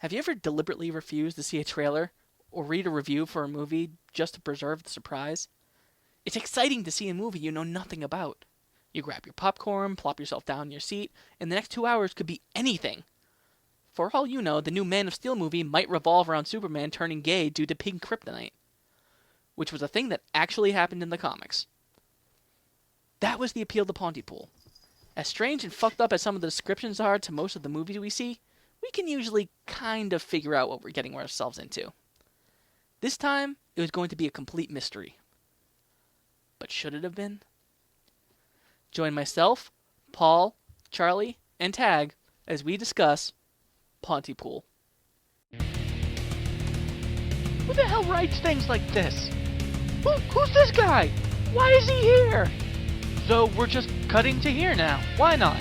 Have you ever deliberately refused to see a trailer or read a review for a movie just to preserve the surprise? It's exciting to see a movie you know nothing about. You grab your popcorn, plop yourself down in your seat, and the next 2 hours could be anything. For all you know, the new Man of Steel movie might revolve around Superman turning gay due to pink kryptonite, which was a thing that actually happened in the comics. That was the appeal to Pontypool. As strange and fucked up as some of the descriptions are to most of the movies we see, we can usually kind of figure out what we're getting ourselves into. This time, it was going to be a complete mystery. But should it have been? Join myself, Paul, Charlie, and Tag as we discuss Pontypool. Who the hell writes things like this? Who's this guy? Why is he here? So we're just cutting to here now. Why not?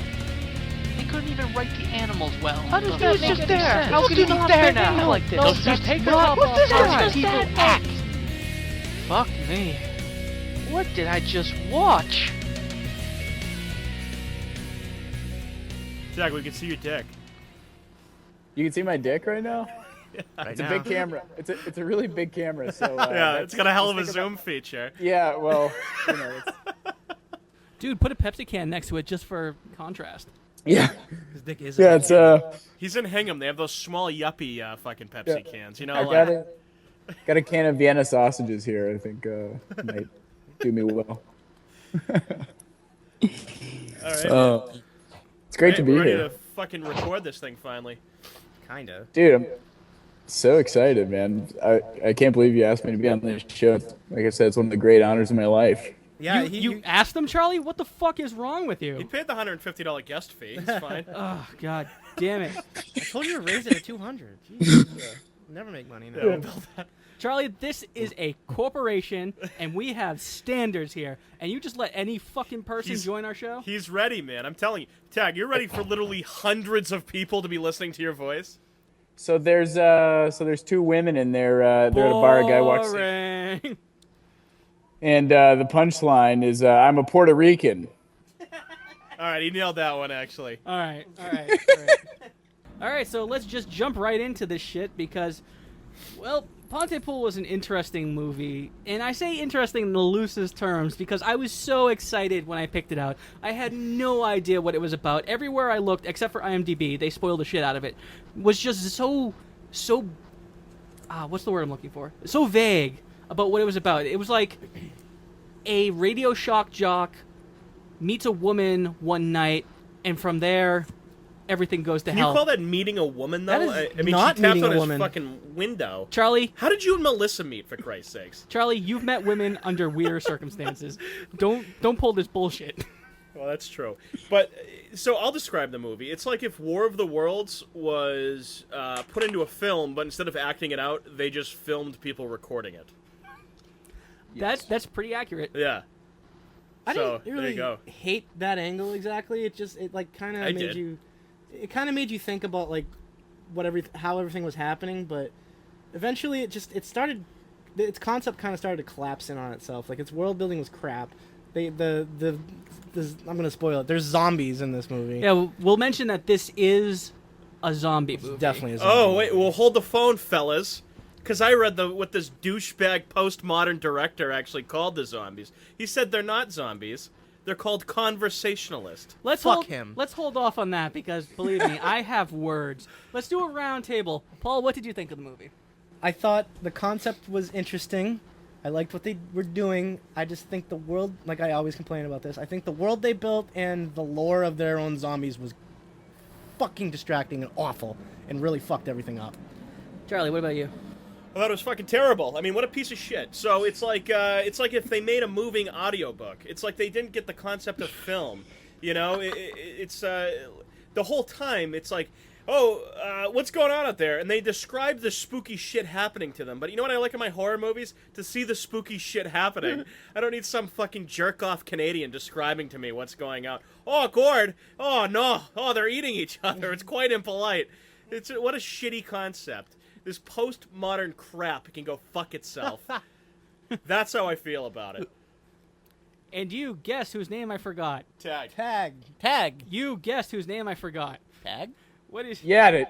They couldn't even write the animals well. How does that make any sense? How could he be there now like this? No, just take us up on how people act. Fuck me. What did I just watch? Jack, we can see your dick. You can see my dick right now? It's a big camera. It's a really big camera. So yeah, it's got a hell of a zoom feature. Yeah, well, Dude, put a Pepsi can next to it just for contrast. Yeah. His dick is. Yeah, it's He's in Hingham. They have those small yuppie fucking Pepsi cans. You know, I got a can of Vienna sausages here. I think might do me well. all right. It's great to be ready here. to fucking record this thing finally. Kinda. Dude, I'm so excited, man. I can't believe you asked me to be on this show. Like I said, it's one of the great honors of my life. Yeah, You asked them, Charlie? What the fuck is wrong with He you? paid the $150 guest fee. It's fine. Oh, god damn it. I told you to raise it to 200. Jesus. Never make money now. Yeah, we'll build that. Charlie, this is a corporation, and we have standards here, and you just let any fucking person join our show? He's ready, man. I'm telling you. Tag, you're ready for literally hundreds of people to be listening to your voice? So there's two women in there. They're at a bar. A guy walks in. Boring. And the punchline is, I'm a Puerto Rican. All right, he nailed that one, actually. All right. All right, so let's just jump right into this shit because, well, Pontypool was an interesting movie, and I say interesting in the loosest terms because I was so excited when I picked it out. I had no idea what it was about. Everywhere I looked, except for IMDb, they spoiled the shit out of it, was just so what's the word I'm looking for? So vague about what it was about. It was like a Radio Shock jock meets a woman one night, and from there, everything goes to Can hell. you call that meeting a woman, though? That is I mean, not she tapped meeting on a his woman. fucking window. Charlie, How did you and Melissa meet, for Christ's sakes? Charlie, you've met women under weirder circumstances. Don't pull this bullshit. Well, that's true. But, so I'll describe the movie. It's like if War of the Worlds was put into a film, but instead of acting it out, they just filmed people recording it. That's pretty accurate. Yeah. I So, didn't there really you go. hate that angle exactly. It kind of I made did. you. It kind of made you think about like how everything was happening, but eventually it started. Its concept kind of started to collapse in on itself. Like its world building was crap. I'm gonna spoil it. There's zombies in this movie. Yeah, we'll mention that this is a zombie movie. Definitely a zombie. Oh, wait, well, hold the phone, fellas. Because I read what this douchebag postmodern director actually called the zombies. He said they're not zombies. They're called conversationalists. Let's Fuck hold him. Let's hold off on that because believe me, I have words. Let's do a round table. Paul, what did you think of the movie? I thought the concept was interesting. I liked what they were doing. I just think the world, like I always complain about this, I think the world they built and the lore of their own zombies was fucking distracting and awful and really fucked everything up. Charlie, what about you? I thought it was fucking terrible. I mean, what a piece of shit. So it's like if they made a moving audiobook. It's like they didn't get the concept of film. You know, it's the whole time. It's like, what's going on out there? And they describe the spooky shit happening to them. But you know what I like in my horror movies? To see the spooky shit happening. I don't need some fucking jerk-off Canadian describing to me what's going on. Oh, Gord. Oh, no. Oh, they're eating each other. It's quite impolite. What a shitty concept. This postmodern crap can go fuck itself. That's how I feel about it. And you guess whose name I forgot. Tag. Tag. You guessed whose name I forgot. Tag? What is? Yeah,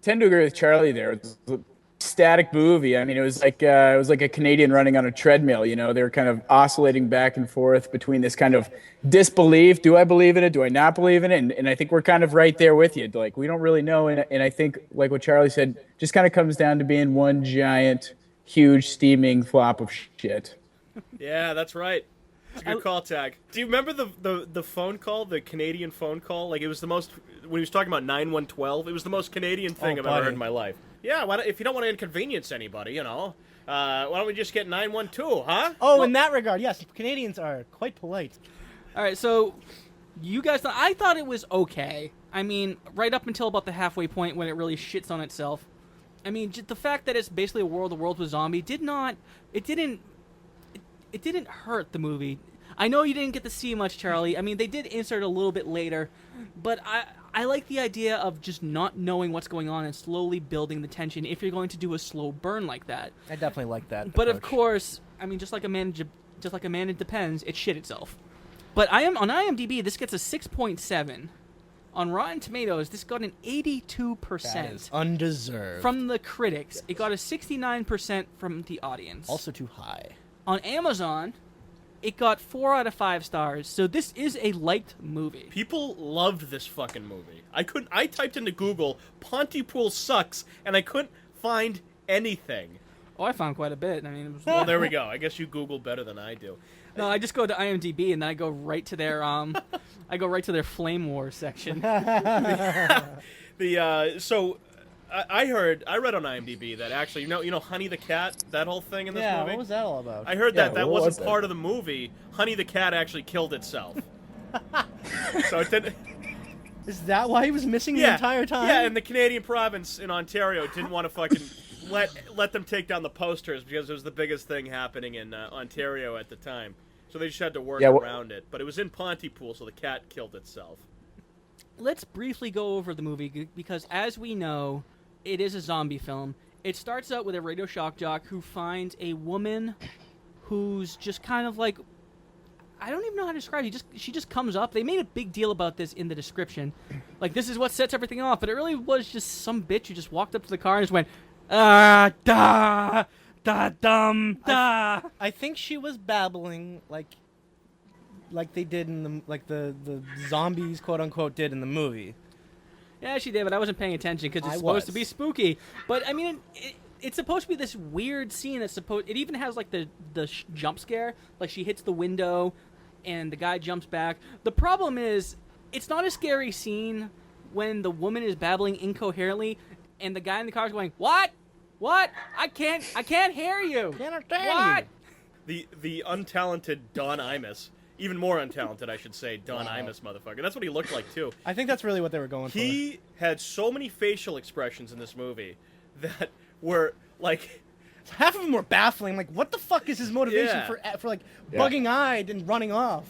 tend to agree with Charlie there. It was a static movie. I mean, it was like a Canadian running on a treadmill. You know, they were kind of oscillating back and forth between this kind of disbelief. Do I believe in it? Do I not believe in it? And I think we're kind of right there with you. Like, we don't really know. And I think, like what Charlie said, just kind of comes down to being one giant, huge, steaming flop of shit. Yeah, that's right. It's a good call, Tag. Do you remember the phone call, the Canadian phone call? Like, it was the most, when he was talking about 9112, it was the most Canadian thing I've ever heard in my life. Yeah, if you don't want to inconvenience anybody, you know, why don't we just get 912, huh? Oh, in that regard, yes, Canadians are quite polite. All right, so you guys thought, I thought it was okay. I mean, right up until about the halfway point when it really shits on itself. I mean, just the fact that it's basically a world with zombie it didn't hurt the movie. I know you didn't get to see much, Charlie. I mean, they did insert a little bit later, but I like the idea of just not knowing what's going on and slowly building the tension if you're going to do a slow burn like that. I definitely like that. But approach. of course, I mean, just like a man it depends, it shit itself. But on IMDb, this gets a 6.7. On Rotten Tomatoes, this got an 82%. That is undeserved. From the critics. It got a 69% from the audience. Also too high. On Amazon, it got 4 out of 5 stars. So this is a liked movie. People loved this fucking movie. I typed into Google, Pontypool sucks, and I couldn't find anything. Oh, I found quite a bit. I mean, it was Well, there we go. I guess you Google better than I do. No, I just go to IMDb and then I go right to their Flame War section. So I read on IMDb that actually, you know, Honey the Cat, that whole thing in this movie. Yeah, what was that all about? I heard Yeah, that what was wasn't that? part of the movie. Honey the Cat actually killed itself. So it didn't. Is that why he was missing the entire time? Yeah, and the Canadian province in Ontario didn't want to fucking let them take down the posters because it was the biggest thing happening in Ontario at the time. So they just had to work around it. But it was in Pontypool, so the cat killed itself. Let's briefly go over the movie because, as we know, it is a zombie film. It starts out with a radio shock jock who finds a woman who's just kind of like, I don't even know how to describe it. She just comes up. They made a big deal about this in the description. Like, this is what sets everything off. But it really was just some bitch who just walked up to the car and just went, da, da, dum, da. I think she was babbling like they did in the zombies quote unquote did in the movie. Yeah, she did, but I wasn't paying attention because I it's supposed was. to be spooky. But I mean, it's supposed to be this weird scene. It even has like the jump scare. Like she hits the window, and the guy jumps back. The problem is, it's not a scary scene when the woman is babbling incoherently, and the guy in the car is going, "What? What? I can't hear you. Can't understand What?" The untalented Don Imus, even more untalented, I should say, Don Imus motherfucker. That's what he looked like too. I think that's really what they were going for. He had so many facial expressions in this movie that were like, Half of them were baffling. Like, what the fuck is his motivation Yeah. for like bugging eyed and running off?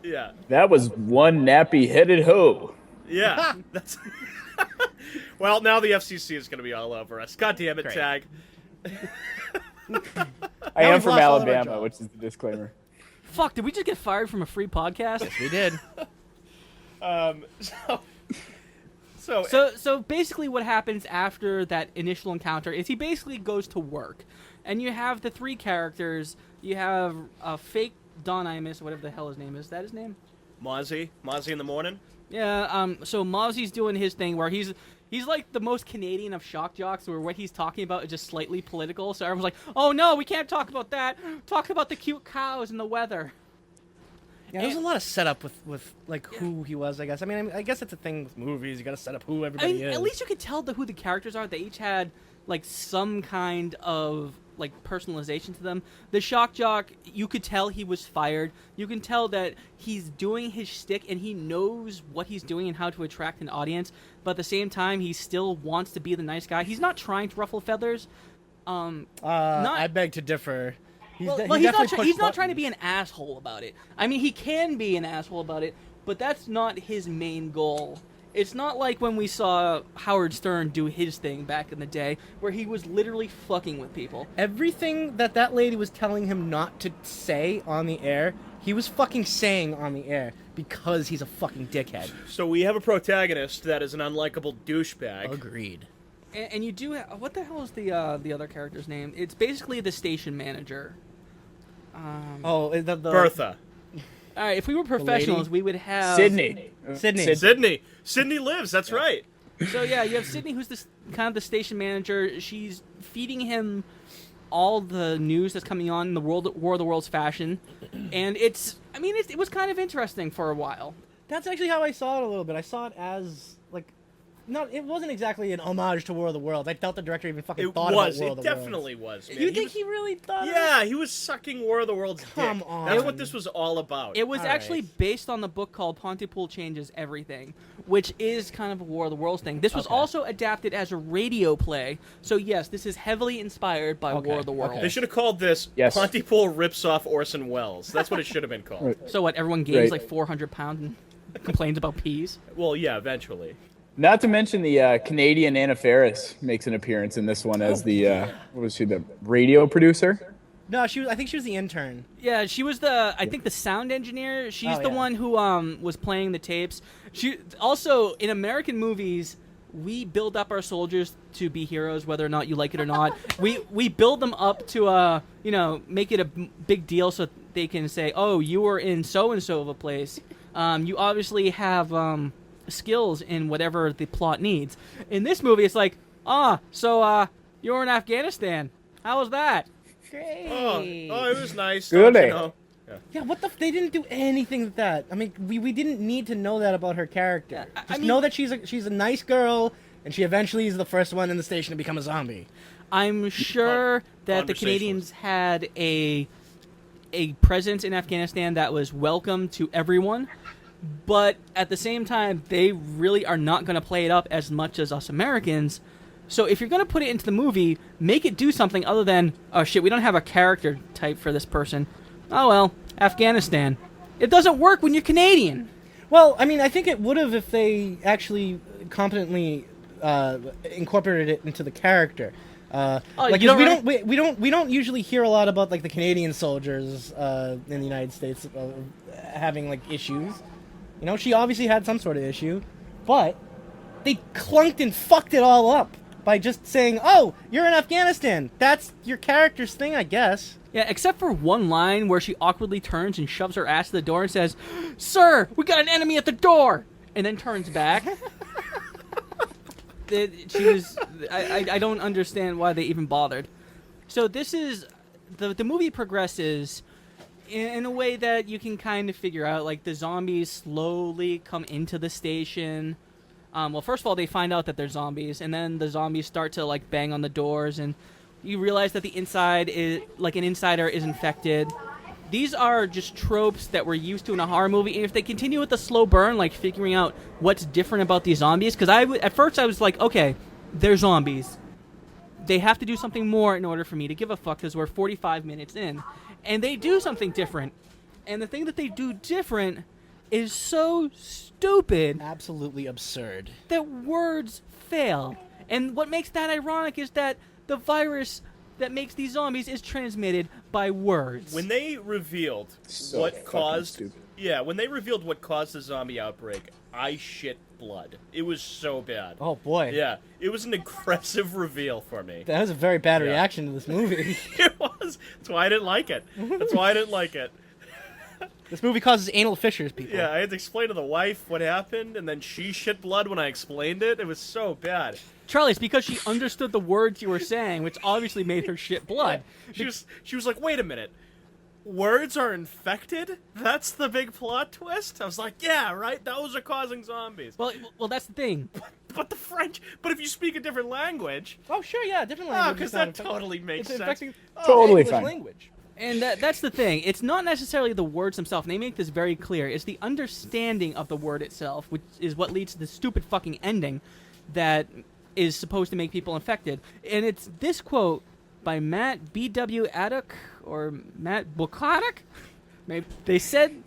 yeah, That was one nappy-headed hoe. yeah. That's well, now the FCC is going to be all over us. God damn it, Great. Tag. I am we've from lost all of our Alabama, jobs. which is the disclaimer. Fuck! Did we just get fired from a free podcast? We did. So basically what happens after that initial encounter is he basically goes to work. And you have the 3 characters. You have a fake Don Imus, whatever the hell his name is. Is that his name? Mozzie in the morning. Yeah, so Mozzie's doing his thing where he's like the most Canadian of shock jocks where what he's talking about is just slightly political. So everyone's like, "Oh no, we can't talk about that. Talk about the cute cows and the weather." Yeah, there's a lot of setup with like who he was. I guess. I mean, I guess it's a thing with movies. You got to set up who I everybody mean, is. at least you could tell who the characters are. They each had like some kind of like personalization to them. The shock jock, you could tell he was fired. You can tell that he's doing his shtick and he knows what he's doing and how to attract an audience. But at the same time, he still wants to be the nice guy. He's not trying to ruffle feathers. I beg to differ. He's He's not trying to be an asshole about it. I mean, he can be an asshole about it, but that's not his main goal. It's not like when we saw Howard Stern do his thing back in the day, where he was literally fucking with people. Everything that lady was telling him not to say on the air, he was fucking saying on the air because he's a fucking dickhead. So we have a protagonist that is an unlikable douchebag. Agreed. And you do what the hell is the other character's name? It's basically the station manager. The Bertha. All right, if we were professionals, we would have Sydney. Sydney lives. That's right. So yeah, you have Sydney, who's kind of the station manager. She's feeding him all the news that's coming on in the War of the Worlds fashion, and it was kind of interesting for a while. That's actually how I saw it a little bit. I saw it as like, it wasn't exactly an homage to War of the Worlds. I doubt the director even fucking thought about War of the Worlds. It definitely was. Man. You think he really thought? Yeah, he was sucking War of the Worlds. Come dick. on. That's what this was all about. It was All actually right. based on the book called Pontypool Changes Everything, which is kind of a War of the Worlds thing. This was also adapted as a radio play, so yes, this is heavily inspired by War of the Worlds. They should have called this Pontypool rips off Orson Welles. That's what it should have been called. Right. So what? Everyone gains Right. like 400 pounds and complains about peas. Well, yeah, eventually. Not to mention the Canadian Anna Faris makes an appearance in this one as the what was she, the radio producer? No, I think she was the intern. Yeah, she was I think the sound engineer. She's the one who was playing the tapes. She also, in American movies, we build up our soldiers to be heroes, whether or not you like it or not. we build them up to make it a big deal so they can say, oh, you were in so and so of a place. You obviously have skills in whatever the plot needs. In this movie, it's like, so you were in Afghanistan. How was that? Great. Oh, it was nice. Good. Don't you know? Yeah, what the? They didn't do anything with that. I mean, we didn't need to know that about her character. I Just mean- know that she's a nice girl, and she eventually is the first one in the station to become a zombie. I'm sure that the Conversationalist. Canadians had a presence in Afghanistan that was welcome to everyone, but at the same time, they really are not going to play it up as much as us Americans. So if you're going to put it into the movie, make it do something other than, oh shit, we don't have a character type for this person. Oh well, Afghanistan. It doesn't work when you're Canadian. Well, I mean, I think it would have if they actually competently incorporated it into the character. Like, you don't we don't usually hear a lot about like the Canadian soldiers in the United States having like issues. You know, she obviously had some sort of issue, but they clunked and fucked it all up by just saying, "Oh, you're in Afghanistan. That's your character's thing, I guess." Yeah, except for one line where she awkwardly turns and shoves her ass to the door and says, "Sir, we got an enemy at the door," and then turns back. I don't understand why they even bothered. So this is the movie progresses in a way that you can kind of figure out. Like the zombies slowly come into the station. Well, first of all, they find out that they're zombies, and then the zombies start to like bang on the doors, and you realize that the inside is like an insider is infected. These are just tropes that we're used to in a horror movie, and if they continue with the slow burn, like figuring out what's different about these zombies, because at first I was like, okay, they're zombies. They have to do something more in order for me to give a fuck, because we're 45 minutes in. And they do something different. And the thing that they do different is so stupid Absolutely absurd. that words fail. And what makes that ironic is that the virus that makes these zombies is transmitted by words. When they revealed So what fucking caused, stupid. when they revealed what caused the zombie outbreak, I shit blood. It was so bad. Oh boy. Yeah, it was an aggressive reveal for me. That was a very bad Yeah. reaction to this movie. It was. That's why I didn't like it. That's why I didn't like it. This movie causes anal fissures, people. Yeah, I had to explain to the wife what happened, and then she shit blood when I explained it. It was so bad. Charlie, it's because she understood the words you were saying, which obviously made her shit blood. She was like, wait a minute. Words are infected? That's the big plot twist? I was like, yeah, right? Those are causing zombies. Well, that's the thing. But the French, but if you speak a different language, Oh, sure, yeah, different oh, language. because that totally makes it's sense. infecting Totally English fine. language. And that's the thing. It's not necessarily the words themselves, and they make this very clear. It's the understanding of the word itself, which is what leads to the stupid fucking ending that is supposed to make people infected. And it's this quote by Matt B.W. Addock, or Matt Bukadak. Maybe they said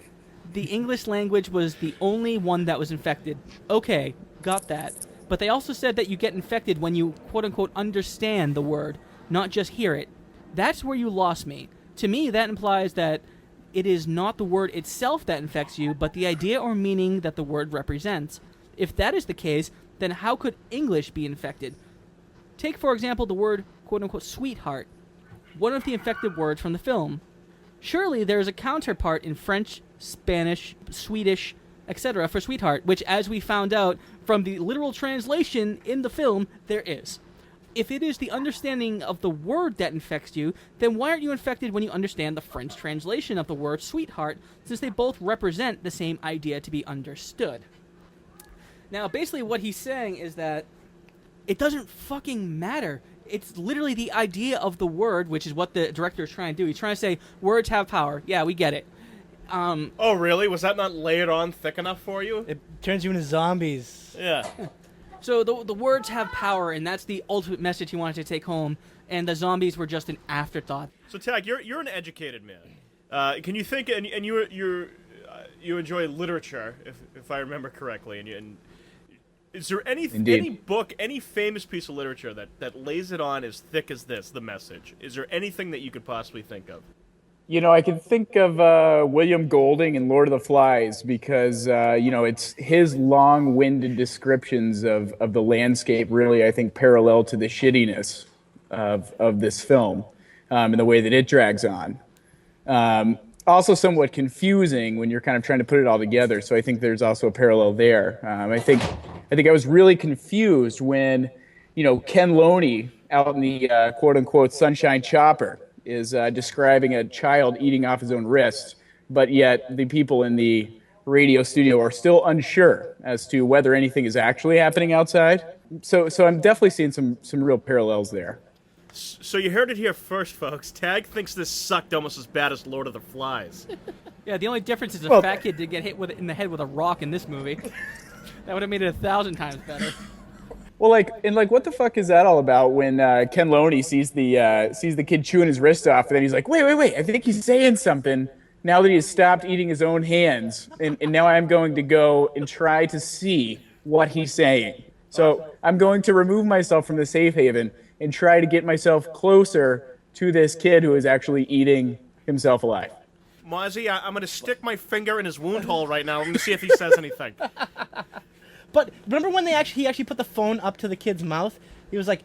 the English language was the only one that was infected. Okay, got that. But they also said that you get infected when you quote-unquote understand the word, not just hear it. That's where you lost me. To me, that implies that it is not the word itself that infects you, but the idea or meaning that the word represents. If that is the case, then how could English be infected? Take, for example, the word quote-unquote sweetheart, one of the infected words from the film. Surely there is a counterpart in French, Spanish, Swedish, etc. for sweetheart, which, as we found out from the literal translation in the film, there is. If it is the understanding of the word that infects you, then why aren't you infected when you understand the French translation of the word sweetheart, since they both represent the same idea to be understood? Now, basically what he's saying is that it doesn't fucking matter. It's literally the idea of the word, which is what the director is trying to do. He's trying to say, words have power. Yeah, we get it. Oh, really? Was that not layered on thick enough for you? It turns you into zombies. Yeah. So the words have power, and that's the ultimate message he wanted to take home, and the zombies were just an afterthought. So, Tag, you're an educated man. Can you think, and you enjoy literature, if I remember correctly, and is there any book, any famous piece of literature that lays it on as thick as this, the message? Is there anything that you could possibly think of? You know, I can think of William Golding in Lord of the Flies because, it's his long-winded descriptions of the landscape really, I think, parallel to the shittiness of this film and the way that it drags on. Also somewhat confusing when you're kind of trying to put it all together, so I think there's also a parallel there. I think I was really confused when, Ken Loney out in the quote-unquote Sunshine Chopper is describing a child eating off his own wrist, but yet the people in the radio studio are still unsure as to whether anything is actually happening outside. So I'm definitely seeing some real parallels there. So you heard it here first, folks. Tag thinks this sucked almost as bad as Lord of the Flies. Yeah, the only difference is the fat kid did get hit in the head with a rock in this movie. That would have made it 1,000 times better. Well, what the fuck is that all about when Ken Loney sees the kid chewing his wrist off, and then he's like, wait, I think he's saying something now that he has stopped eating his own hands, and now I'm going to go and try to see what he's saying. So I'm going to remove myself from the safe haven and try to get myself closer to this kid who is actually eating himself alive. Mozzie, I'm going to stick my finger in his wound hole right now. I'm going to see if he says anything. But remember when he actually put the phone up to the kid's mouth? He was like,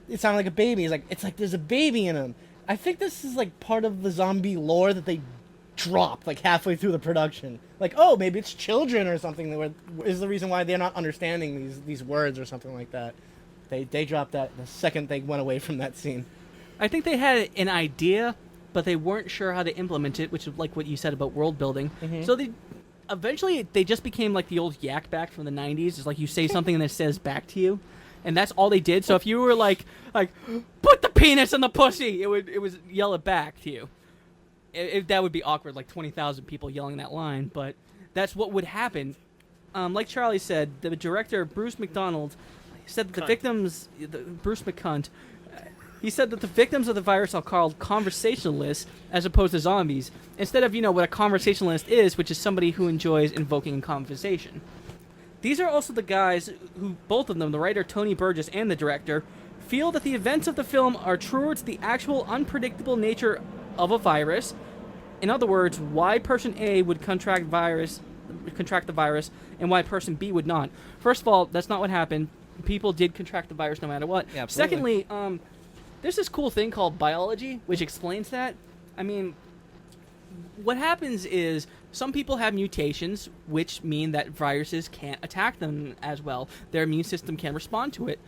it sounded like a baby. He's like, it's like there's a baby in him. I think this is like part of the zombie lore that they dropped like halfway through the production. Like, oh, maybe it's children or something that is the reason why they're not understanding these words or something like that. They dropped that the second they went away from that scene. I think they had an idea, but they weren't sure how to implement it, which is like what you said about world building. Mm-hmm. So eventually they just became like the old yak back from the 90s. It's like you say something and it says back to you. And that's all they did. So if you were like put the penis in the pussy, it would yell it back to you. That would be awkward, like 20,000 people yelling that line, but that's what would happen. Like Charlie said, the director, Bruce McDonald, said that the victims, Bruce McCunt, he said that the victims of the virus are called conversationalists as opposed to zombies, instead of, what a conversationalist is, which is somebody who enjoys invoking conversation. These are also the guys who, both of them, the writer Tony Burgess and the director, feel that the events of the film are truer to the actual unpredictable nature of a virus. In other words, why person A would contract the virus and why person B would not. First of all, that's not what happened. People did contract the virus no matter what. Yeah, absolutely. Secondly, there's this cool thing called biology, which explains that. I mean, what happens is some people have mutations, which mean that viruses can't attack them as well. Their immune system can't respond to it.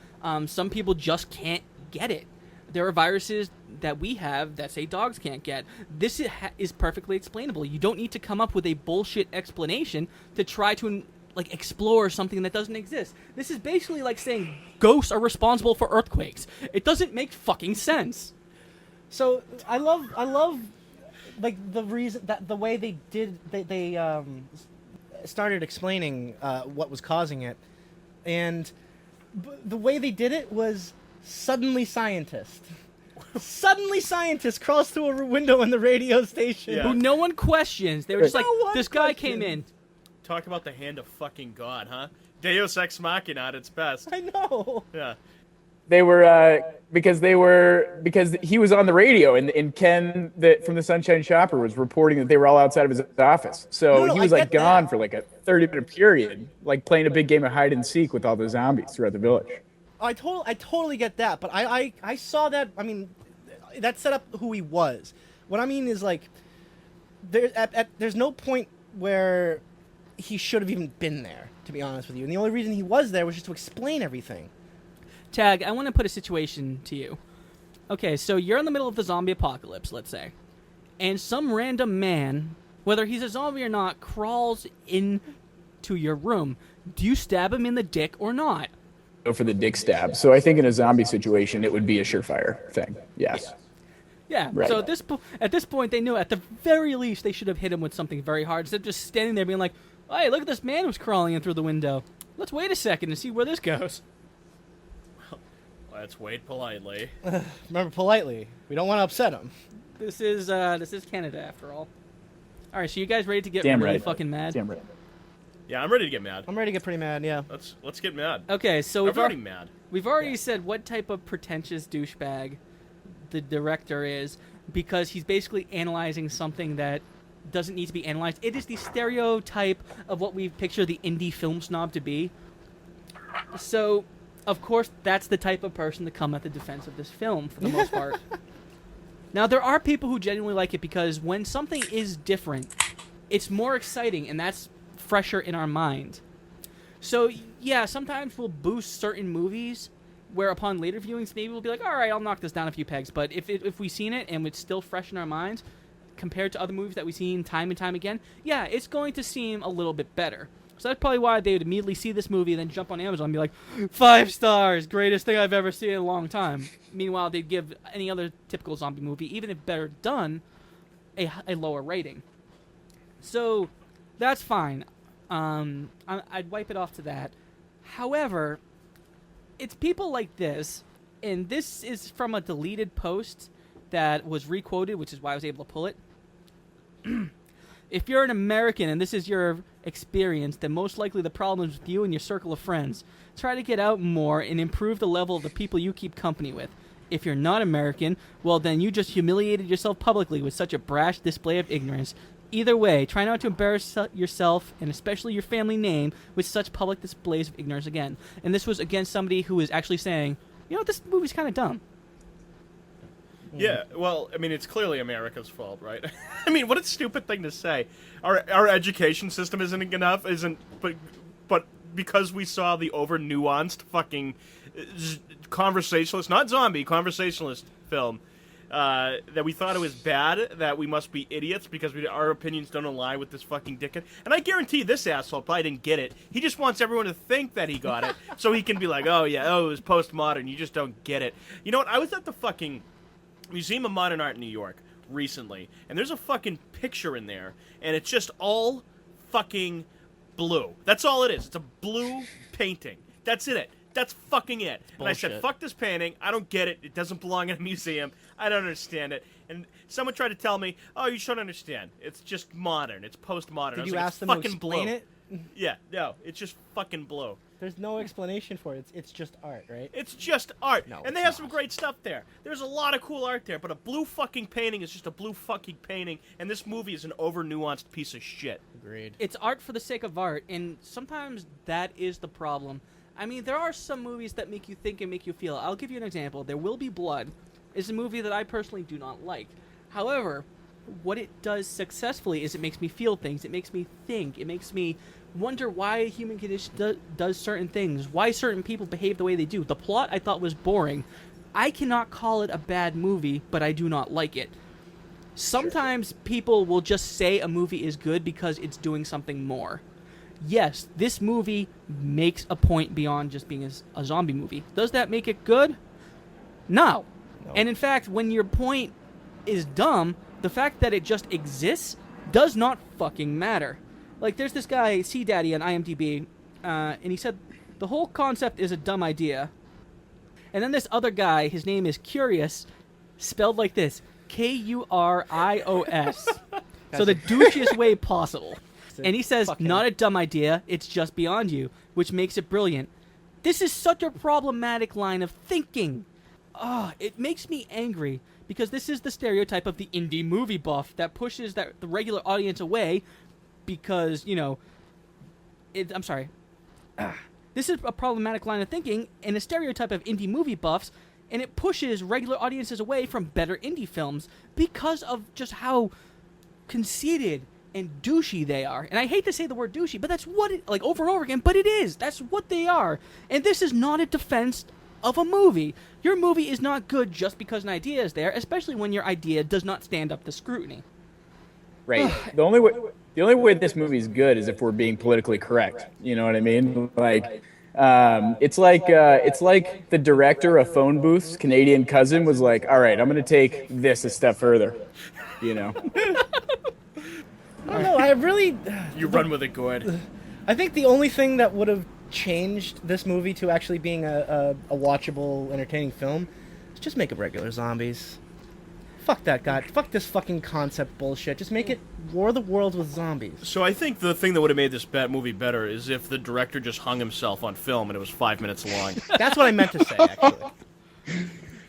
Some people just can't get it. There are viruses that we have that say dogs can't get. This is perfectly explainable. You don't need to come up with a bullshit explanation to try to explore something that doesn't exist. This is basically like saying ghosts are responsible for earthquakes. It doesn't make fucking sense. So I love like the reason that the way they started explaining what was causing it, and the way they did it was suddenly scientist crawls through a window in the radio station who no one questions. They were just this guy came in. Talk about the hand of fucking God, huh? Deus Ex Machina at its best. I know. Yeah. They were because he was on the radio and Ken from the Sunshine Shopper was reporting that they were all outside of his office. So he was gone for like a 30-minute period, like playing a big game of hide and seek with all the zombies throughout the village. I totally get that, but I saw that. I mean, that set up who he was. What I mean is like, there's no point where he should have even been there. To be honest with you, and the only reason he was there was just to explain everything. Tag, I want to put a situation to you. Okay, so you're in the middle of the zombie apocalypse, let's say, and some random man, whether he's a zombie or not, crawls into your room. Do you stab him in the dick or not? Go for the dick stab. So I think in a zombie situation, it would be a surefire thing. Yes. Yeah, Right. so at this point, they knew at the very least they should have hit him with something very hard instead of just standing there being like, hey, look at this man who's crawling in through the window. Let's wait a second and see where this goes. Let's wait politely. Remember, politely. We don't want to upset him. This is Canada after all. All right, so you guys ready to get Damn really right. fucking mad? Damn right. Yeah, I'm ready to get mad. I'm ready to get pretty mad. Yeah. Let's get mad. Okay, so I'm already mad. we've already said what type of pretentious douchebag the director is, because he's basically analyzing something that doesn't need to be analyzed. It is the stereotype of what we picture the indie film snob to be. So, of course, that's the type of person to come at the defense of this film for the most part. Now, there are people who genuinely like it because when something is different, it's more exciting, and that's fresher in our mind. So, yeah, sometimes we'll boost certain movies where upon later viewings, maybe we'll be like, all right, I'll knock this down a few pegs. But if we've seen it and it's still fresh in our minds, compared to other movies that we've seen time and time again, yeah, it's going to seem a little bit better. So that's probably why they would immediately see this movie and then jump on Amazon and be like, 5 stars, greatest thing I've ever seen in a long time. Meanwhile, they'd give any other typical zombie movie, even if better done, a lower rating. So that's fine. I'd wipe it off to that. However, it's people like this, and this is from a deleted post that was requoted, which is why I was able to pull it. If you're an American and this is your experience, then most likely the problem is with you and your circle of friends. Try to get out more and improve the level of the people you keep company with. If you're not American, well then you just humiliated yourself publicly with such a brash display of ignorance. Either way, try not to embarrass yourself and especially your family name with such public displays of ignorance again. And this was against somebody who was actually saying, you know what, this movie's kind of dumb. Yeah, well, I mean, it's clearly America's fault, right? I mean, what a stupid thing to say. Our education system but because we saw the over nuanced fucking conversationalist, not zombie, conversationalist film, that we thought it was bad, that we must be idiots because our opinions don't align with this fucking dickhead. And I guarantee this asshole probably didn't get it. He just wants everyone to think that he got it, so he can be like, oh yeah, it was postmodern, you just don't get it. You know what, I was at the fucking Museum of Modern Art in New York recently, and there's a fucking picture in there, and it's just all fucking blue. That's all it is. It's a blue painting. That's it. That's fucking it. And I said, fuck this painting. I don't get it. It doesn't belong in a museum. I don't understand it. And someone tried to tell me, oh, you should understand. It's just modern. It's postmodern. Did you ask them to explain it? Yeah, no. It's just fucking blue. There's no explanation for it. It's just art, right? It's just art. No, and they have some great stuff there. There's a lot of cool art there, but a blue fucking painting is just a blue fucking painting, and this movie is an over-nuanced piece of shit. Agreed. It's art for the sake of art, and sometimes that is the problem. I mean, there are some movies that make you think and make you feel. I'll give you an example. There Will Be Blood is a movie that I personally do not like. However, what it does successfully is it makes me feel things. It makes me think. It makes me wonder why a human condition does certain things, why certain people behave the way they do. The plot I thought was boring. I cannot call it a bad movie, but I do not like it. Sometimes people will just say a movie is good because it's doing something more. Yes, this movie makes a point beyond just being a zombie movie. Does that make it good? No. And in fact, when your point is dumb, the fact that it just exists does not fucking matter. Like, there's this guy, C Daddy, on IMDb, and he said the whole concept is a dumb idea. And then this other guy, his name is Curious, spelled like this, Kurios. So the douchiest way possible. And he says, not a dumb idea, it's just beyond you, which makes it brilliant. This is such a problematic line of thinking. It makes me angry, because this is the stereotype of the indie movie buff that pushes the regular audience away because, you know, I'm sorry. This is a problematic line of thinking and a stereotype of indie movie buffs, and it pushes regular audiences away from better indie films because of just how conceited and douchey they are. And I hate to say the word douchey, but that's what it, like, over and over again, but it is. That's what they are. And this is not a defense of a movie. Your movie is not good just because an idea is there, especially when your idea does not stand up to scrutiny. Right. The only way this movie is good is if we're being politically correct. You know what I mean? Like, it's like the director of Phone Booth's Canadian cousin was like, "All right, I'm going to take this a step further." You know. I don't know. I really. You run with it, Gord. I think the only thing that would have changed this movie to actually being a watchable, entertaining film is just make it regular zombies. Fuck that guy. Fuck this fucking concept bullshit. Just make it War of the Worlds with zombies. So I think the thing that would have made this movie better is if the director just hung himself on film and it was 5 minutes long. That's what I meant to say, actually.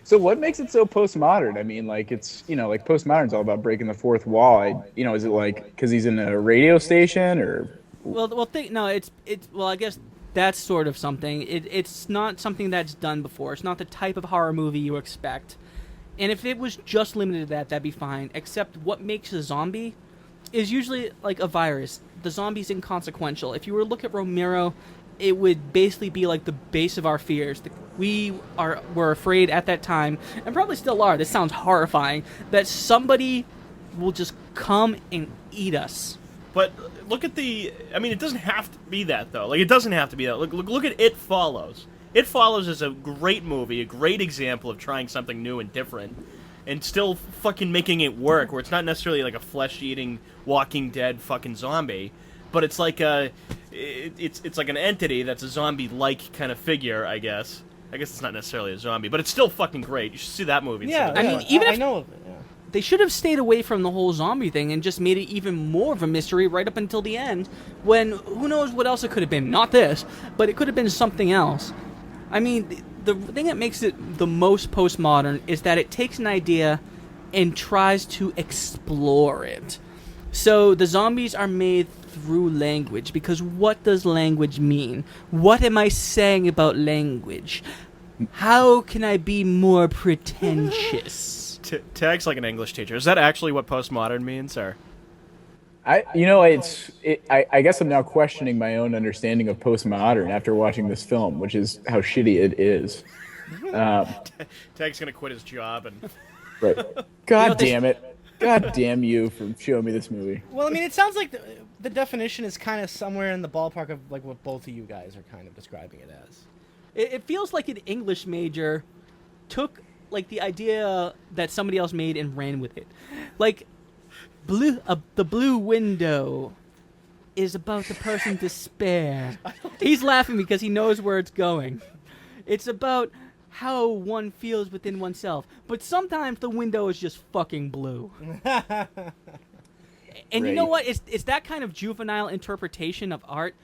So what makes it so postmodern? I mean, like, it's, you know, like, postmodern's all about breaking the fourth wall. You know, is it like because he's in a radio station or? Well, I guess that's sort of something. It's not something that's done before. It's not the type of horror movie you expect. And if it was just limited to that, that'd be fine. Except what makes a zombie is usually like a virus. The zombie's inconsequential. If you were to look at Romero, it would basically be like the base of our fears. We were afraid at that time, and probably still are, this sounds horrifying, that somebody will just come and eat us. But look at I mean, it doesn't have to be that, though. Like, it doesn't have to be that. Look at It Follows. It Follows is a great movie, a great example of trying something new and different, and still fucking making it work, where it's not necessarily like a flesh-eating, Walking Dead fucking zombie, but it's like it's like an entity that's a zombie-like kind of figure, I guess. I guess it's not necessarily a zombie, but it's still fucking great. You should see that movie. Yeah, I mean, even I if know of it. Yeah. they should have stayed away from the whole zombie thing and just made it even more of a mystery right up until the end, when who knows what else it could have been. Not this, but it could have been something else. I mean, the thing that makes it the most postmodern is that it takes an idea and tries to explore it. So the zombies are made through language, because what does language mean? What am I saying about language? How can I be more pretentious? Tag's like an English teacher. Is that actually what postmodern means, or? I guess I'm now questioning my own understanding of postmodern after watching this film, which is how shitty it is. Tag's gonna quit his job and. Right. God damn it. God damn you for showing me this movie. Well, I mean, it sounds like the definition is kind of somewhere in the ballpark of like what both of you guys are kind of describing it as. It feels like an English major took like the idea that somebody else made and ran with it. Like the blue window is about the person's despair. He's laughing because he knows where it's going. It's about how one feels within oneself. But sometimes the window is just fucking blue. And you know what? It's that kind of juvenile interpretation of art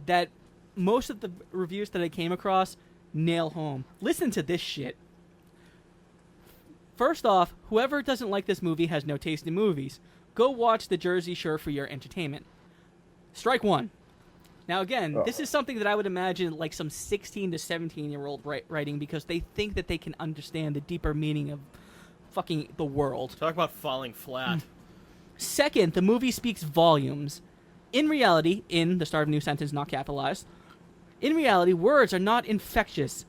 that most of the reviews that I came across nail home. Listen to this shit. First off, whoever doesn't like this movie has no taste in movies. Go watch The Jersey Shore for your entertainment. Strike one. Now again, this is something that I would imagine like some 16 to 17-year-old writing, because they think that they can understand the deeper meaning of fucking the world. Talk about falling flat. Second, the movie speaks volumes. In reality, in the start of a new sentence not capitalized, in reality, words are not infectious.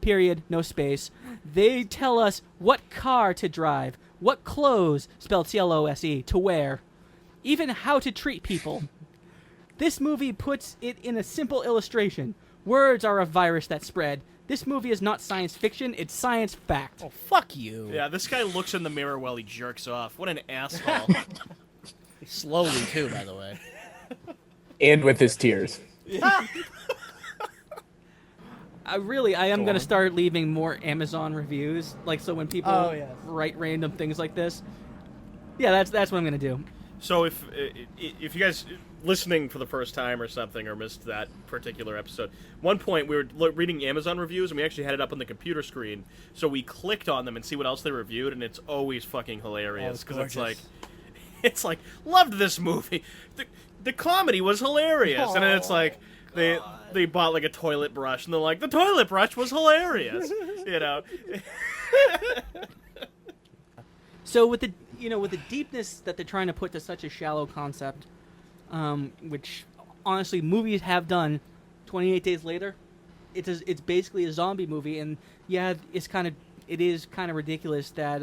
Period, no space. They tell us what car to drive, what clothes, spelled C-L-O-S-E, to wear, even how to treat people. This movie puts it in a simple illustration. Words are a virus that spread. This movie is not science fiction, it's science fact. Oh, fuck you. Yeah, this guy looks in the mirror while he jerks off. What an asshole. Slowly, too, by the way. And with his tears. I am going to start leaving more Amazon reviews, like so when people write random things like this. Yeah, that's what I'm going to do. So if you guys listening for the first time or something, or missed that particular episode, one point we were reading Amazon reviews and we actually had it up on the computer screen, so we clicked on them and see what else they reviewed, and it's always fucking hilarious, because it's like loved this movie, the comedy was hilarious, and then it's like they bought like a toilet brush, and they're like, the toilet brush was hilarious, you know. So with the deepness that they're trying to put to such a shallow concept, which honestly movies have done, 28 Days Later, it's basically a zombie movie, and yeah, it is kind of ridiculous that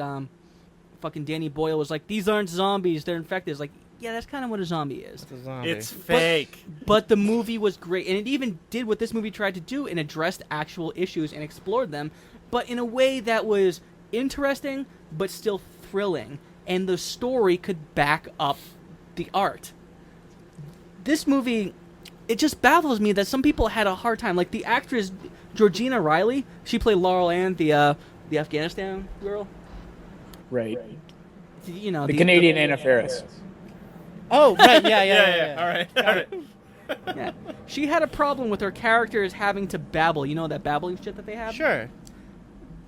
fucking Danny Boyle was like, these aren't zombies, they're infected. It's like, yeah, that's kind of what a zombie is. It's a zombie. It's fake. But the movie was great, and it even did what this movie tried to do and addressed actual issues and explored them, but in a way that was interesting but still thrilling, and the story could back up the art. This movie, it just baffles me that some people had a hard time. Like the actress Georgina Riley, she played Laurel Ann, the Afghanistan girl. Right. You know, The Canadian Anna Faris. Oh, right, yeah. All right. yeah. She had a problem with her characters having to babble. You know that babbling shit that they have? Sure.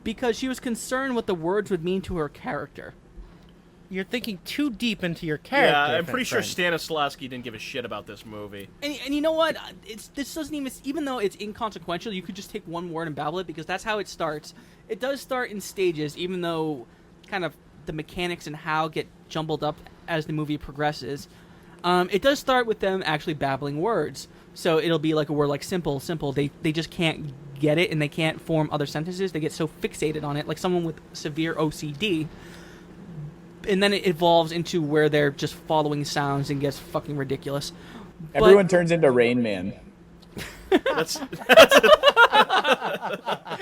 Because she was concerned what the words would mean to her character. You're thinking too deep into your character. Yeah, I'm pretty sure friend. Stanislavski didn't give a shit about this movie. And you know what? This doesn't even though it's inconsequential, you could just take one word and babble it, because that's how it starts. It does start in stages, even though kind of the mechanics and how get jumbled up as the movie progresses. It does start with them actually babbling words. So it'll be like a word like simple. They just can't get it, and they can't form other sentences. They get so fixated on it, like someone with severe OCD. And then it evolves into where they're just following sounds and gets fucking ridiculous. Everyone turns into Rain Man. That's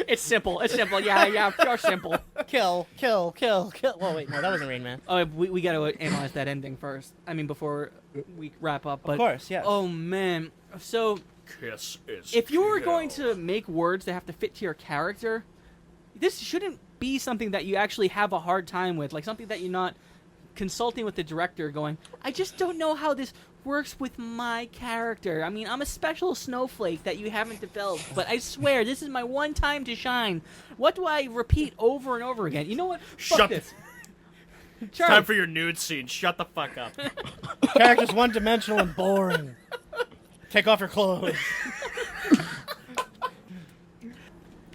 It's simple. Yeah, pure simple. Kill. Well, wait, no, that wasn't Rain Man. Oh, we got to analyze that ending first. I mean, before we wrap up. But, Of course, yes. Oh, man. So, kiss is if you were kill. going to make words that have to fit to your character, this shouldn't be something that you actually have a hard time with. Like, something that you're not consulting with the director going, I just don't know how this works with my character. I mean, I'm a special snowflake that you haven't developed, but I swear, this is my one time to shine. What do I repeat over and over again? You know what? Fuck Shut this. It's Charlie, time for your nude scene. Shut the fuck up. Character's one-dimensional and boring. Take off your clothes.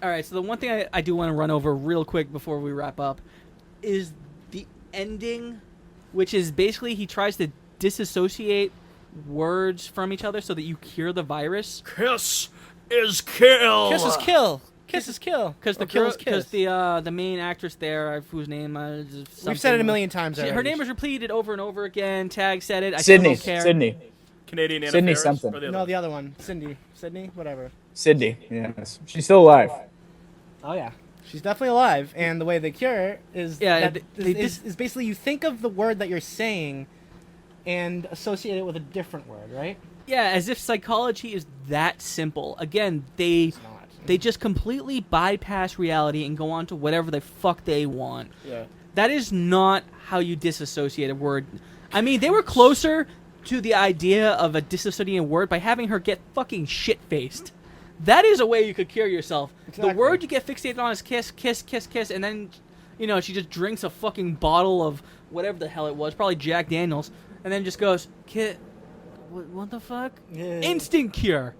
all right, so the one thing I do want to run over real quick before we wrap up is the ending, which is basically he tries to disassociate words from each other so that you cure the virus. Kiss is kill. Kiss is kill. Kiss is kill. Because the Or kill girl, is kiss. because the main actress there, whose name We've said it a million times already. Her name was repeated over and over again. Tag said it. I Sydney. still don't care. Sydney. Canadian Anna Sydney Faris, something. or the other No, one? the other one. Sydney, whatever. Sydney. Yes. She's still alive. Oh, yeah. She's definitely alive, and the way they cure her is Yeah, that they is basically you think of the word that you're saying and associate it with a different word, right? Yeah, as if psychology is that simple. Again, they just completely bypass reality and go on to whatever the fuck they want. Yeah. That is not how you disassociate a word. I mean, they were closer to the idea of a disassociating word by having her get fucking shit-faced. That is a way you could cure yourself. Exactly. The word you get fixated on is kiss, kiss, kiss, kiss, and then, you know, she just drinks a fucking bottle of whatever the hell it was, probably Jack Daniels, and then just goes, what the fuck? Yeah. Instant cure.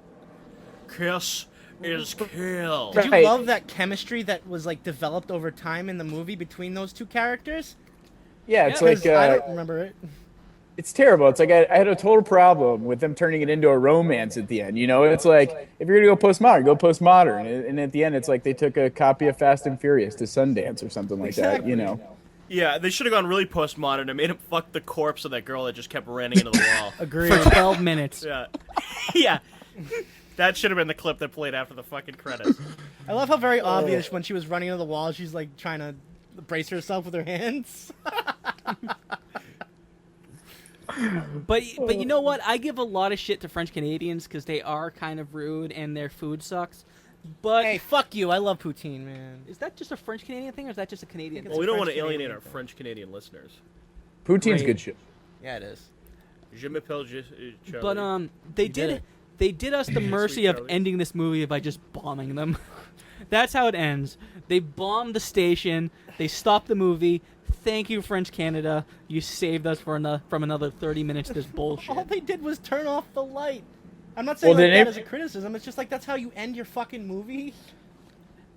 Kiss is kill. Did you Right. love that chemistry that was like developed over time in the movie between those two characters? Yeah, it's Yeah, like I don't remember it. it's terrible. It's like I had a total problem with them turning it into a romance at the end. You know, it's like if you're gonna go postmodern, and at the end, it's like they took a copy of Fast and Furious to Sundance or something like that. You know, Yeah, they should have gone really postmodern and made him fuck the corpse of that girl that just kept running into the wall. Agreed. For 12 minutes. Yeah. Yeah. That should have been the clip that played after the fucking credits. I love how very obvious when she was running into the wall, she's like trying to brace herself with her hands. But you know what? I give a lot of shit to French Canadians because they are kind of rude and their food sucks. But Hey, fuck you! I love poutine, man. is that just a French Canadian thing, or is that just a Canadian It's Well, thing? we don't French want to alienate Canadian our thing. French Canadian listeners. poutine's Great. good shit. Yeah, it is. Je m'appelle Charlie. But they did they did us the mercy of Charlie. ending this movie by just bombing them. That's how it ends. They bombed the station. They stopped the movie. Thank you, French Canada. You saved us from another 30 minutes of this All bullshit. they did was turn off the light. I'm not saying Well, like did that any- as a criticism. It's just like that's how you end your fucking movie.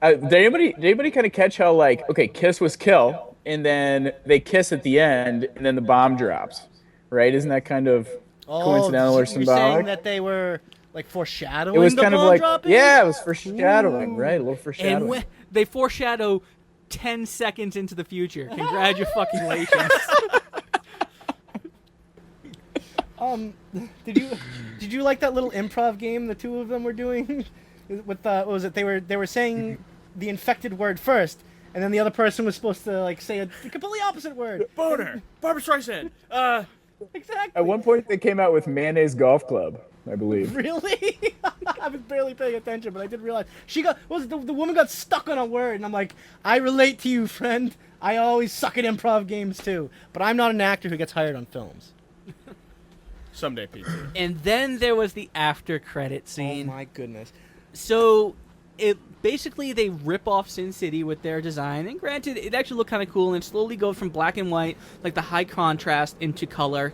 Did anybody kind of catch how like okay, kiss was kill, and then they kiss at the end, and then the bomb drops, right? Isn't that kind of coincidental or You're symbolic? saying that they were like foreshadowing It was the kind of bomb like dropping? yeah, it was foreshadowing, right? A little And foreshadowing. they foreshadow 10 seconds into the future. Congratulations. Did you like that little improv game the two of them were doing? With what was it? They were saying the infected word first, and then the other person was supposed to like say a completely opposite word. Boner. Barbara Streisand. Exactly. At one point, they came out with mayonnaise golf club, I believe. Really? I was barely paying attention, but I did realize she got the woman got stuck on a word, and I'm like, I relate to you, friend. I always suck at improv games too, but I'm not an actor who gets hired on films. Someday, Pete. And then there was the after credit Oh scene. my goodness. So it basically they rip off Sin City with their design, and granted, it actually looked kind of cool, and it slowly goes from black and white, like the high contrast, into color.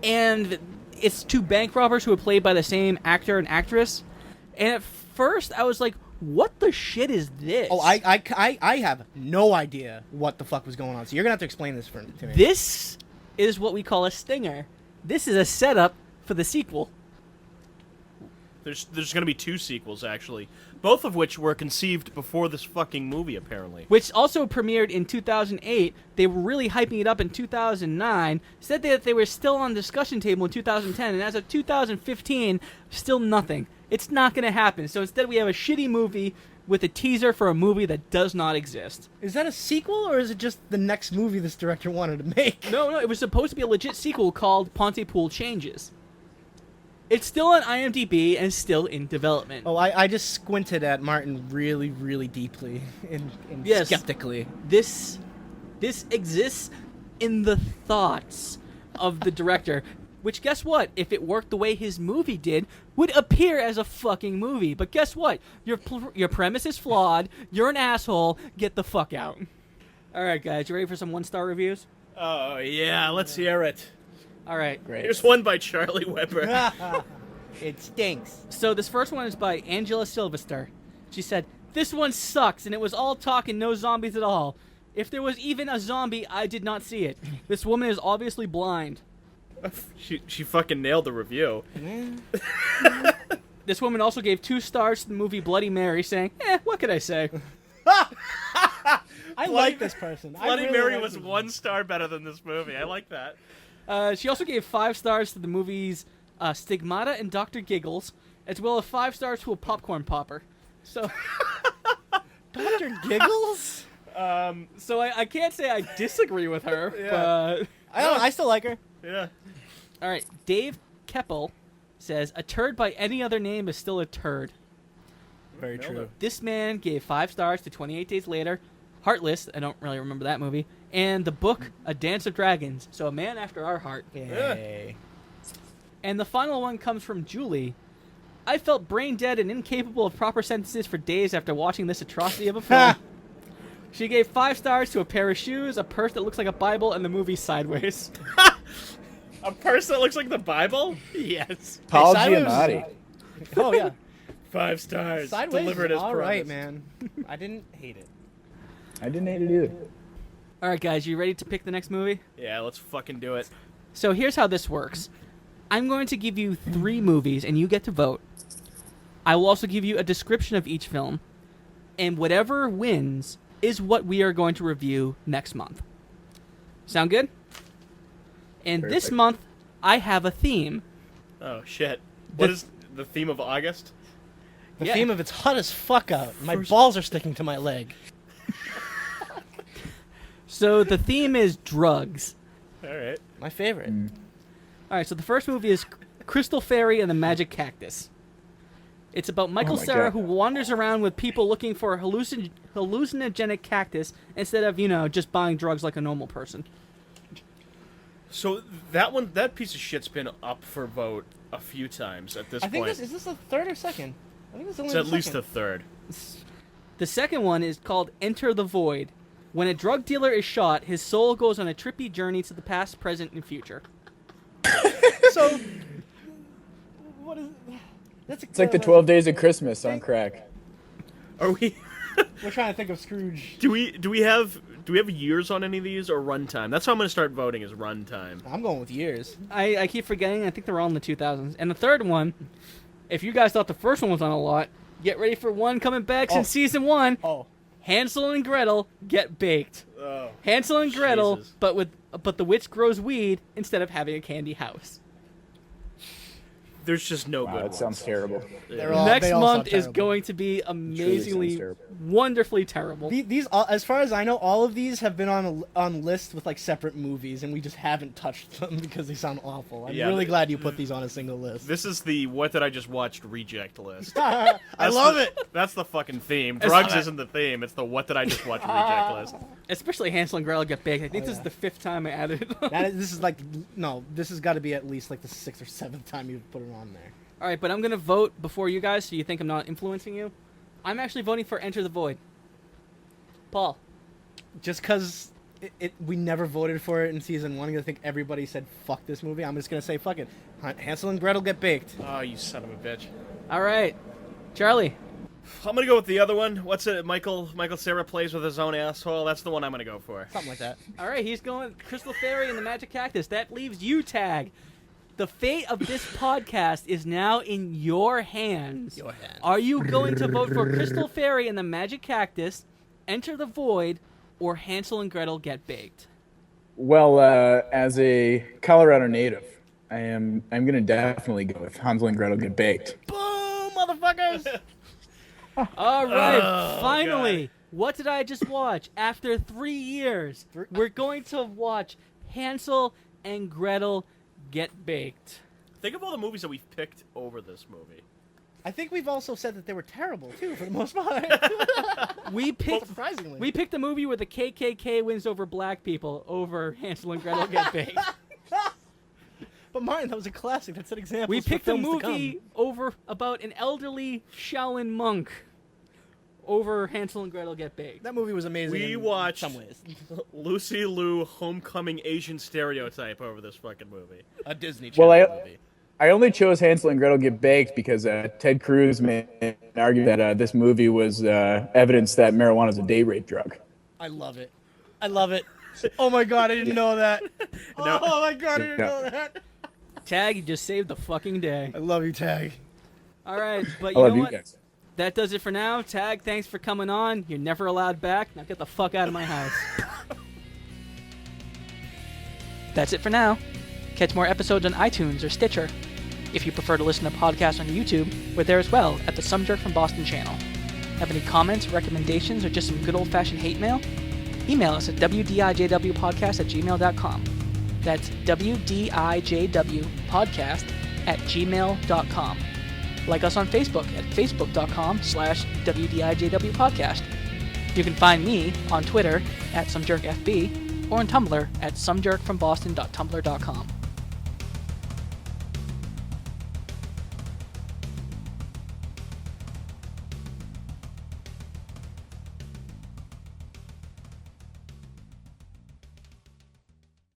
And it's two bank robbers who are played by the same actor and actress. And at first, I was like, "What the shit is this?" Oh, I have no idea what the fuck was going on. So you're gonna have to explain this to me. This is what we call a stinger. This is a setup for the sequel. There's going to be 2 sequels, actually. Both of which were conceived before this fucking movie, apparently. Which also premiered in 2008. They were really hyping it up in 2009. Said that they were still on the discussion table in 2010, and as of 2015, still nothing. It's not going to happen. So instead, we have a shitty movie with a teaser for a movie that does not exist. Is that a sequel, or is it just the next movie this director wanted to make? No, it was supposed to be a legit sequel called Pontypool Changes. It's still on IMDb and still in development. Oh, I just squinted at Martin really, really deeply and Yes. skeptically. This exists in the thoughts of the director. Which, guess what? If it worked the way his movie did, would appear as a fucking movie. But guess what? Your premise is flawed. You're an asshole. Get the fuck out. All right, guys. You ready for some 1-star reviews? Oh, yeah, let's hear it. All right. Great. Here's one by Charlie Weber. It stinks. So this first one is by Angela Sylvester. She said, "This one sucks, and it was all talk and no zombies at all. If there was even a zombie, I did not see it. This woman is obviously blind." She fucking nailed the review. This woman also gave 2 stars to the movie Bloody Mary, saying, what could I say? I like this person. I Bloody really Mary like was this 1 star better than this movie. I like that. She also gave 5 stars to the movies Stigmata and Dr. Giggles, as well as 5 stars to a popcorn popper. So, Dr. Giggles? so I can't say I disagree with her, but... I still like her. Yeah. All right, Dave Keppel says, "A turd by any other name is still a turd." Very Nailed true. it. This man gave 5 stars to 28 Days Later, Heartless, I don't really remember that movie, and the book A Dance of Dragons, so a man after our heart. Yay. And the final one comes from Julie. "I felt brain dead and incapable of proper sentences for days after watching this atrocity of a film." She gave 5 stars to a pair of shoes, a purse that looks like a Bible, and the movie Sideways. A purse that looks like the Bible? Yes. Paul Sideways was- Giamatti. Oh, yeah. 5 stars. Sideways Delivered is as all right, promised. man. I didn't hate it. I didn't hate it either. All right, guys, you ready to pick the next movie? Yeah, let's fucking do it. So here's how this works. I'm going to give you 3 movies, and you get to vote. I will also give you a description of each film, and whatever wins is what we are going to review next month. Sound good? And this Perfect. month, I have a theme. Oh, shit. What is the theme of August? The Yeah. theme of it's hot as fuck out. My balls are sticking to my leg. So the theme is drugs. All right. My favorite. All right, so the first movie is Crystal Fairy and the Magic Cactus. It's about Michael Oh my Cera, God. who wanders around with people looking for a hallucinogenic cactus instead of, just buying drugs like a normal person. So that piece of shit's been up for vote a few times at this I think point. is this the third or second? I think it's only It's the at least second. the third. The second one is called Enter the Void. When a drug dealer is shot, his soul goes on a trippy journey to the past, present, and future. So, What is? That's It's like the 12 Days of Christmas on crack. Are we? We're trying to think of Scrooge. do we have years on any of these or runtime? That's how I'm gonna start voting is runtime. I'm going with years. I keep forgetting. I think they're all in the 2000s. And the third one, if you guys thought the first one was on a lot, get ready for one coming back since season 1. Oh, Hansel and Gretel get baked. Oh, Hansel and Gretel, Jesus. but the witch grows weed instead of having a candy house. There's just no Wow, good that ones. sounds terrible. they're all, Next they all month sound is terrible. going to be amazingly, sounds terrible. wonderfully terrible. These, as far as I know, all of these have been on lists with like separate movies, and we just haven't touched them because they sound awful. I'm Yeah, really they- glad you put these on a single list. This is the what did I just watch reject list. I That's love the- it. That's the fucking theme. It's Drugs not- isn't the theme. It's the what did I just watch reject list. Especially Hansel and Gretel get baked. I think Oh, this is yeah. the 5th time I added it. This is like this has got to be at least like the 6th or 7th time you've put it on there. All right, but I'm going to vote before you guys, so you think I'm not influencing you. I'm actually voting for Enter the Void. Paul. Just because we never voted for it in season 1, I think everybody said fuck this movie. I'm just gonna say fuck it. Hansel and Gretel get baked. Oh, you son of a bitch. All right. Charlie. I'm gonna go with the other one. What's it? Michael Cera plays with his own asshole. That's the one I'm gonna go for. Something like that. All right, he's going Crystal Fairy and the Magic Cactus. That leaves you, Tag. The fate of this podcast is now in your hands. Your hands. Are you going to vote for Crystal Fairy and the Magic Cactus, Enter the Void, or Hansel and Gretel get baked? Well, as a Colorado native, I'm gonna definitely go with Hansel and Gretel get baked. Boom, motherfuckers! All right, Oh, finally. What did I just watch? After 3 years, we're going to watch Hansel and Gretel get baked. Think of all the movies that we've picked over this movie. I think we've also said that they were terrible too, for the most part. We picked Surprisingly, we picked a movie where the KKK wins over black people over Hansel and Gretel get baked. But Martin, that was a classic. That's an example. We for picked a films to movie come. over about an elderly Shaolin monk over Hansel and Gretel get baked. That movie was amazing. We in watched some ways. Lucy Liu homecoming Asian stereotype over this fucking movie. A Disney Well, Channel movie. I only chose Hansel and Gretel get baked because Ted Cruz made an argument that this movie was evidence that marijuana is a date rape drug. I love it. I love it. Oh my god, I didn't know that. No. Oh my god, I didn't No. know that. Tag, you just saved the fucking day. I love you, Tag. All right, but I you love know you what? guys. That does it for now. Tag, thanks for coming on. You're never allowed back. Now get the fuck out of my house. That's it for now. Catch more episodes on iTunes or Stitcher. If you prefer to listen to podcasts on YouTube, we're there as well at the Some Jerk from Boston channel. Have any comments, recommendations, or just some good old-fashioned hate mail? Email us at wdijwpodcast@gmail.com. That's wdijwpodcast@gmail.com. Like us on Facebook at facebook.com/wdijwpodcast. You can find me on Twitter at SomeJerkFB or on Tumblr at somejerkfromboston.tumblr.com.